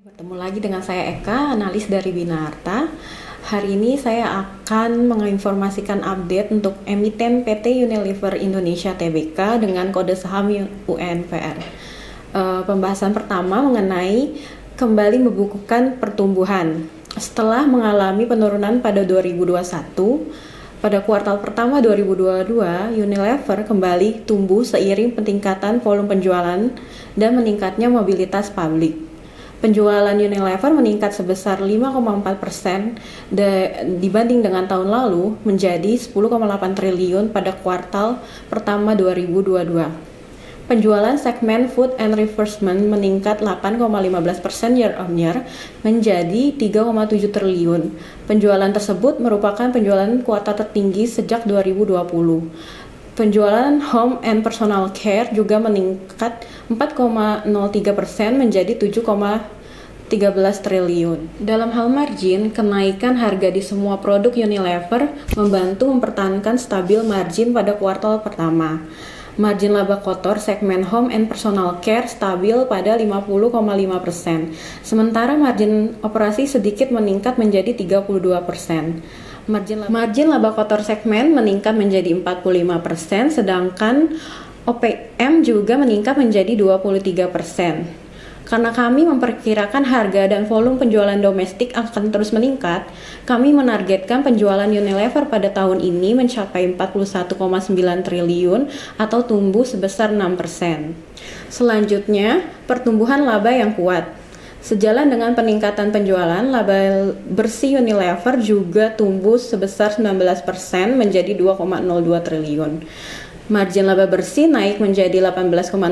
Bertemu lagi dengan saya Eka, analis dari Binarta. Hari ini saya akan menginformasikan update untuk emiten PT Unilever Indonesia Tbk dengan kode saham UNVR. Pembahasan pertama mengenai kembali membukukan pertumbuhan. Setelah mengalami penurunan pada 2021, pada kuartal pertama 2022, Unilever kembali tumbuh seiring peningkatan volume penjualan dan meningkatnya mobilitas publik. Penjualan Unilever meningkat sebesar 5,4% dibanding dengan tahun lalu menjadi 10,8 triliun pada kuartal pertama 2022. Penjualan segmen Food and Refreshment meningkat 8,15% year on year menjadi 3,7 triliun. Penjualan tersebut merupakan penjualan kuartal tertinggi sejak 2020. Penjualan Home and Personal Care juga meningkat 4,03% menjadi 7,13 triliun. Dalam hal margin, kenaikan harga di semua produk Unilever membantu mempertahankan stabil margin pada kuartal pertama. Margin laba kotor segmen Home and Personal Care stabil pada 50,5%, sementara margin operasi sedikit meningkat menjadi 32%. Margin laba kotor segmen meningkat menjadi 45%, sedangkan OPM juga meningkat menjadi 23%. Karena kami memperkirakan harga dan volume penjualan domestik akan terus meningkat, kami menargetkan penjualan Unilever pada tahun ini mencapai 41,9 triliun atau tumbuh sebesar 6%. Selanjutnya, pertumbuhan laba yang kuat. Sejalan dengan peningkatan penjualan, laba bersih Unilever juga tumbuh sebesar 19% menjadi 2,02 triliun. Margin laba bersih naik menjadi 18,6%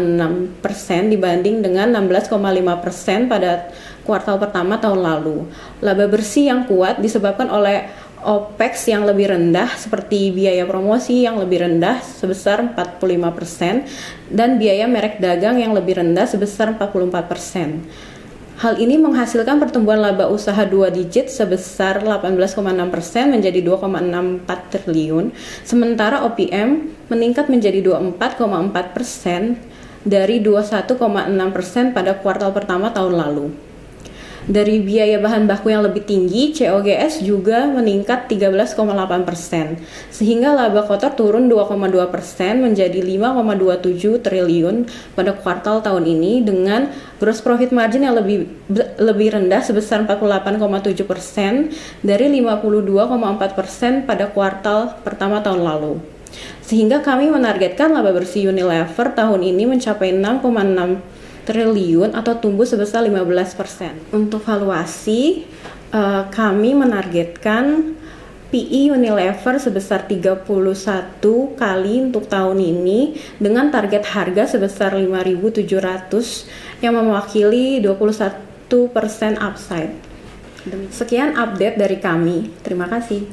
dibanding dengan 16,5% pada kuartal pertama tahun lalu. Laba bersih yang kuat disebabkan oleh OPEX yang lebih rendah seperti biaya promosi yang lebih rendah sebesar 45% dan biaya merek dagang yang lebih rendah sebesar 44%. Hal ini menghasilkan pertumbuhan laba usaha 2 digit sebesar 18,6% menjadi 2,64 triliun, sementara OPM meningkat menjadi 24,4% dari 21,6% pada kuartal pertama tahun lalu. Dari biaya bahan baku yang lebih tinggi, COGS juga meningkat 13,8%, sehingga laba kotor turun 2,2% menjadi 5,27 triliun pada kuartal tahun ini dengan gross profit margin yang lebih rendah sebesar 48,7% dari 52,4% pada kuartal pertama tahun lalu. Sehingga kami menargetkan laba bersih Unilever tahun ini mencapai 6,6 triliun atau tumbuh sebesar 15%. Untuk valuasi, kami menargetkan PE Unilever sebesar 31 kali untuk tahun ini dengan target harga sebesar 5.700 yang mewakili 21% upside. Sekian update dari kami. Terima kasih.